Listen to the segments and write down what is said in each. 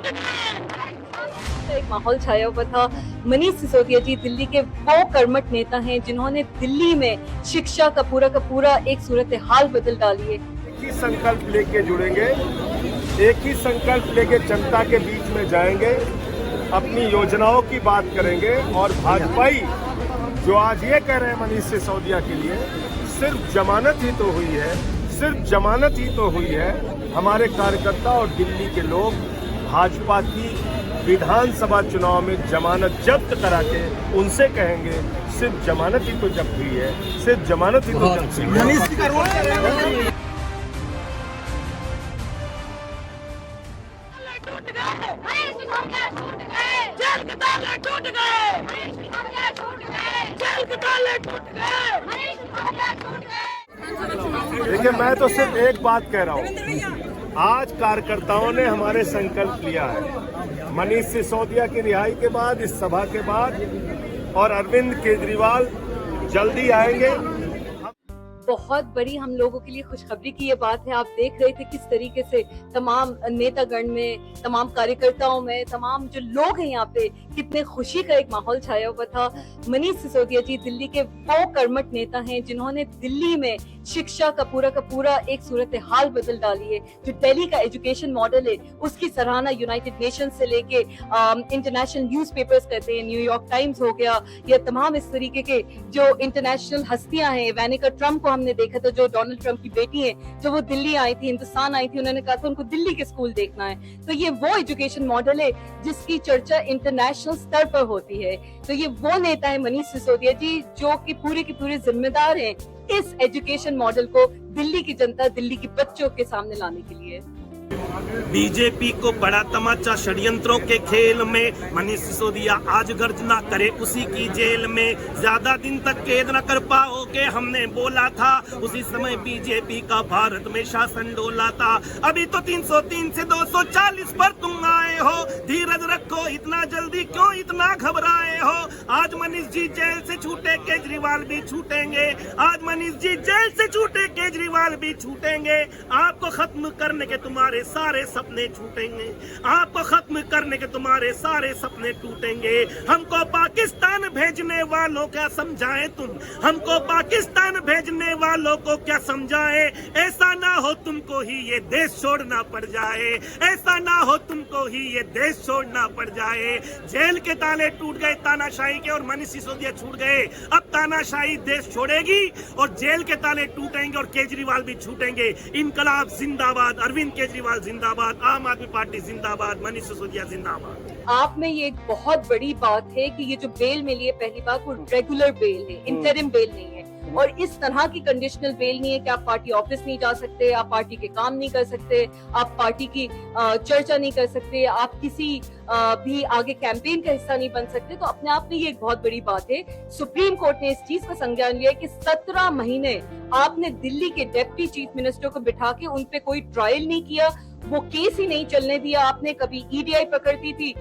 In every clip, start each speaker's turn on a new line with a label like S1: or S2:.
S1: एक माहौल छाया हुआ था। मनीष सिसोदिया जी दिल्ली के वो कर्मठ नेता हैं जिन्होंने दिल्ली में शिक्षा का पूरा एक सूरत हाल बदल डाली है।
S2: एक ही संकल्प लेके जुड़ेंगे, एक ही संकल्प लेके जनता के बीच में जाएंगे, अपनी योजनाओं की बात करेंगे और भाजपाई जो आज ये कह रहे हैं मनीष सिसोदिया के लिए सिर्फ जमानत ही तो हुई है, सिर्फ जमानत ही तो हुई है। हमारे कार्यकर्ता और दिल्ली के लोग भाजपा की विधानसभा चुनाव में जमानत जब्त करा के उनसे कहेंगे सिर्फ जमानत ही तो जब्त हुई है, सिर्फ जमानत ही तो जब्त हुई है। देखिए, मैं तो सिर्फ एक बात कह रहा हूँ, आज कार्यकर्ताओं ने हमारे संकल्प लिया है मनीष सिसोदिया की रिहाई के बाद, इस सभा के बाद, और अरविंद केजरीवाल जल्दी आएंगे।
S1: बहुत बड़ी हम लोगों के लिए खुशखबरी की ये बात है। आप देख रहे थे किस तरीके से तमाम नेतागण में, तमाम कार्यकर्ताओं में, तमाम जो लोग हैं यहाँ पे, कितने खुशी का एक माहौल छाया हुआ था। मनीष सिसोदिया जी दिल्ली के वो कर्मठ नेता हैं जिन्होंने दिल्ली में शिक्षा का पूरा एक सूरत हाल बदल डाली है। जो दिल्ली का एजुकेशन मॉडल है उसकी सराहना यूनाइटेड नेशन से लेके इंटरनेशनल न्यूज़पेपर्स करते हैं, न्यूयॉर्क टाइम्स हो गया, या तमाम इस तरीके के जो इंटरनेशनल हस्तियां हैं। वैनिका ट्रम्प को हमने देखा था, जो डोनाल्ड ट्रम्प की बेटी है, जो वो दिल्ली आई थी, हिंदुस्तान आई थी, उन्होंने कहा था उनको दिल्ली के स्कूल देखना है। तो ये वो एजुकेशन मॉडल है जिसकी चर्चा इंटरनेशनल स्तर पर होती है। तो ये वो नेता है मनीष सिसोदिया जी जो कि पूरे जिम्मेदार हैं इस एजुकेशन मॉडल को दिल्ली की जनता, दिल्ली के बच्चों के सामने लाने के लिए।
S3: बीजेपी को बड़ा तमाचा षड्यंत्रों के खेल में, मनीष सिसोदिया आज गर्जना करे उसी की जेल में। ज्यादा दिन तक कैद न कर पाओगे हमने बोला था, उसी समय बीजेपी का भारत में शासन डोला था। अभी तो 303 से 240 पर तुम आए हो, धीरज रखो, इतना जल्दी क्यों इतना घबराए हो। आज मनीष जी जेल से छूटे, केजरीवाल भी छूटेंगे। आज मनीष जी जेल से छूटे, केजरीवाल भी छूटेंगे। आपको खत्म करने के तुम्हारे सारे सपने छूटेंगे, आपको खत्म करने के तुम्हारे सारे सपने टूटेंगे। हमको पाकिस्तान भेजने वालों क्या समझाएं तुम, हमको पाकिस्तान भेजने वालों को क्या समझाएं। ऐसा ना हो तुमको ही ये देश छोड़ना पड़ जाए, ऐसा ना हो तुमको ही ये देश छोड़ना पड़ जाए। जेल के ताले टूट गए तानाशाही के और मनीष सिसोदिया छूट गए। अब तानाशाही देश छोड़ेगी और जेल के ताले टूटेंगे और केजरीवाल भी छूटेंगे। इनकलाब जिंदाबाद, अरविंद केजरीवाल जिंदाबाद, आम आदमी पार्टी जिंदाबाद, मनीष सिसोदिया जिंदाबाद।
S1: आप में ये एक बहुत बड़ी बात है कि ये जो बेल मिली है, पहली बात वो रेगुलर बेल है, इंटरिम बेल नहीं है, और इस तरह की कंडीशनल बेल नहीं है कि आप पार्टी ऑफिस नहीं जा सकते, आप पार्टी के काम नहीं कर सकते, आप पार्टी की चर्चा नहीं कर सकते, आप किसी भी आगे कैंपेन का हिस्सा नहीं बन सकते। तो अपने आप में ये एक बहुत बड़ी बात है। सुप्रीम कोर्ट ने इस चीज का संज्ञान लिया कि 17 महीने आपने दिल्ली के डिप्टी चीफ मिनिस्टर को बिठा के उन पे कोई ट्रायल नहीं किया, वो केस ही नहीं चलने दिया। आपने कभी ईडीआई पकड़ती थी,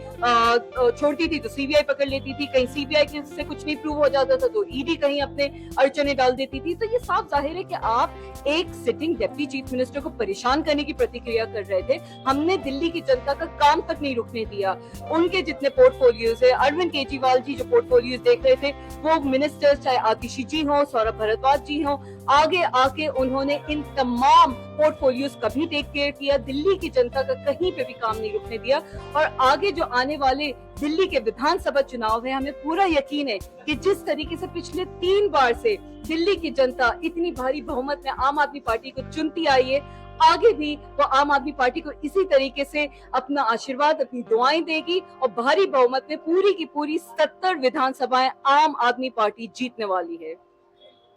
S1: छोड़ती थी तो सीबीआई पकड़ लेती थी, कहीं सीबीआई से कुछ नहीं प्रूव हो जाता था तो ईडी कहीं अपने अड़चने डाल देती थी। तो ये साफ जाहिर है कि आप एक सिटिंग डिप्टी चीफ मिनिस्टर को परेशान करने की प्रतिक्रिया कर रहे थे। हमने दिल्ली की जनता का काम तक नहीं रुकने दिया। उनके जितने पोर्टफोलियोज है, अरविंद केजरीवाल जी जो पोर्टफोलियोज देख रहे थे, वो मिनिस्टर्स चाहे आतिशी जी हो, सौरभ भारद्वाज जी हो, आगे आके उन्होंने इन तमाम पोर्टफोलियोज का भी टेक केयर किया, दिल्ली की जनता का कहीं पे भी काम नहीं रुकने दिया। और आगे जो आने वाले दिल्ली के विधानसभा चुनाव है, हमें पूरा यकीन है कि जिस तरीके से पिछले 3 बार से दिल्ली की जनता इतनी भारी बहुमत में आम आदमी पार्टी को चुनती आई है, आगे भी वो आम आदमी पार्टी को इसी तरीके से अपना आशीर्वाद, अपनी दुआएं देगी और भारी बहुमत में पूरी की पूरी 70 विधानसभाएं आम आदमी पार्टी जीतने वाली है।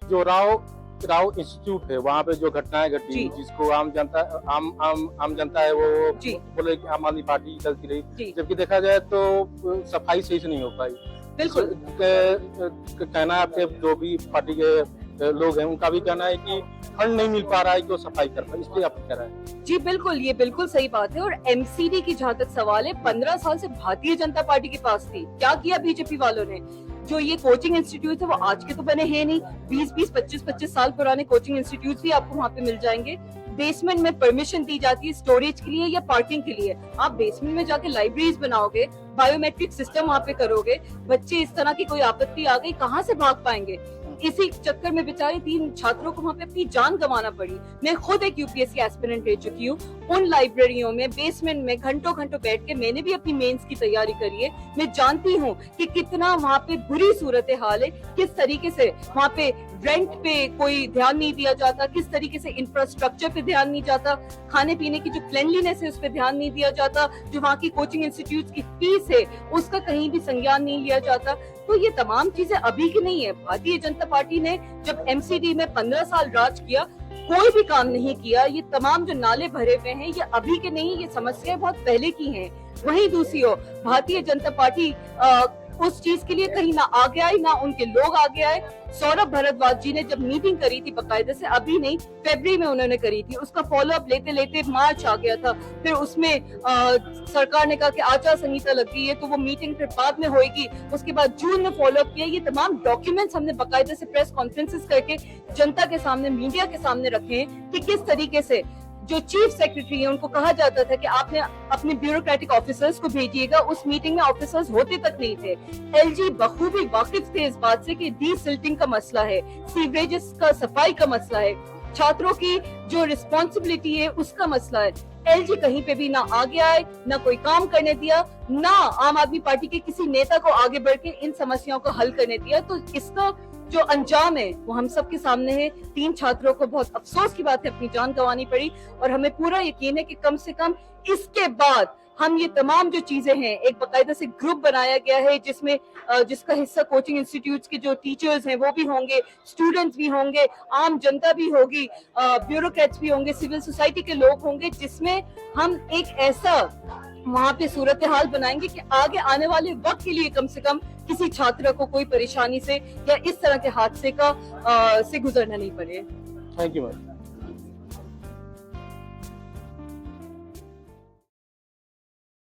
S4: जो राव इंस्टीट्यूट है, वहाँ पे जो घटनाएं घटी, जिसको आम जनता है वो बोले कि आम आदमी पार्टी चलती रही, जबकि देखा जाए तो सफाई सही से नहीं हो पाई।
S1: बिल्कुल
S4: कहना है जो भी पार्टी के लोग हैं उनका भी कहना है कि फंड नहीं मिल पा रहा है तो सफाई कर पाए, इसलिए आप कह रहे हैं।
S1: जी बिल्कुल, ये बिल्कुल सही बात है। और एमसीडी की जहाँ तक सवाल है, 15 साल से भारतीय जनता पार्टी के पास थी, क्या किया बीजेपी वालों ने? जो ये कोचिंग इंस्टीट्यूट है वो आज के तो बने हैं नहीं, 20-25 साल पुराने कोचिंग इंस्टीट्यूट भी आपको वहाँ पे मिल जाएंगे। बेसमेंट में परमिशन दी जाती है स्टोरेज के लिए या पार्किंग के लिए। आप बेसमेंट में जाके लाइब्रेरीज बनाओगे, बायोमेट्रिक सिस्टम वहाँ पे करोगे, बच्चे इस तरह की कोई आपत्ति आ गई कहाँ से भाग पाएंगे? इसी चक्कर में बेचारे 3 छात्रों को वहाँ पे अपनी जान गंवाना पड़ी। मैं खुद एक यूपीएससी एस्पिरेंट रह चुकी हूँ। उन लाइब्रेरियों में बेसमेंट में घंटों घंटों बैठ के मैंने भी अपनी मेंस की तैयारी करी है। मैं जानती हूँ कि कितना वहाँ पे बुरी सूरत हाल है, किस तरीके से वहाँ पे रेंट पे कोई ध्यान नहीं दिया जाता, किस तरीके से इंफ्रास्ट्रक्चर पे ध्यान नहीं जाता, खाने पीने की जो क्लेanलीनेस है उस पर ध्यान नहीं दिया जाता, जो वहाँ की कोचिंग इंस्टीट्यूट की फीस है उसका कहीं भी संज्ञान नहीं लिया जाता। तो ये तमाम चीजें अभी की नहीं है। भारतीय जनता पार्टी ने जब एमसीडी में 15 साल राज किया, कोई भी काम नहीं किया। ये तमाम जो नाले भरे हुए हैं ये अभी के नहीं, ये समस्याएं बहुत पहले की हैं। वहीं दूसरी ओर भारतीय जनता पार्टी उस चीज के लिए कहीं ना आगे आई ना उनके लोग आगे आए। सौरभ भारद्वाज जी ने जब मीटिंग करी थी बकायदे से, अभी नहीं फरवरी में उन्होंने करी थी, उसका फॉलोअप लेते लेते मार्च आ गया था। फिर उसमें सरकार ने कहा कि आचार संहिता लग गई है तो वो मीटिंग फिर बाद में होगी। उसके बाद जून में फॉलोअप किया। ये तमाम डॉक्यूमेंट्स हमने बकायदे से प्रेस कॉन्फ्रेंसेस करके जनता के सामने, मीडिया के सामने रखे हैं कि किस तरीके से जो चीफ सेक्रेटरी है उनको कहा जाता था कि आपने अपने ब्यूरोक्रेटिक ऑफिसर्स को भेजिएगा। उस मीटिंग में ऑफिसर्स होते तक नहीं थे। एलजी बखूबी वाकिफ थे इस बात से कि डीसिल्टिंग का मसला है, सीवरेजेस का सफाई का मसला है, छात्रों की जो रिस्पॉन्सिबिलिटी है उसका मसला है। एलजी कहीं पे भी ना आगे आए, ना कोई काम करने दिया, ना आम आदमी पार्टी के किसी नेता को आगे बढ़ के इन समस्याओं को हल करने दिया। तो इसका जो अंजाम है वो हम सब के सामने है। 3 छात्रों को बहुत अफसोस की बात है अपनी जान गंवानी पड़ी, और हमें पूरा यकीन है कि कम से कम इसके बाद हम ये तमाम जो चीजें हैं, एक बाकायदा से ग्रुप बनाया गया है जिसमें जिसका हिस्सा कोचिंग इंस्टीट्यूट्स के जो टीचर्स हैं वो भी होंगे, स्टूडेंट्स भी होंगे, आम जनता भी होगी, ब्यूरोक्रेट्स भी होंगे, सिविल सोसाइटी के लोग होंगे, जिसमें हम एक ऐसा वहाँ पे सूरत हाल बनाएंगे कि आगे आने वाले वक्त के लिए कम से कम किसी छात्र को कोई परेशानी से या इस तरह के हादसे का से गुजरना नहीं पड़े।
S4: Thank you ma'am.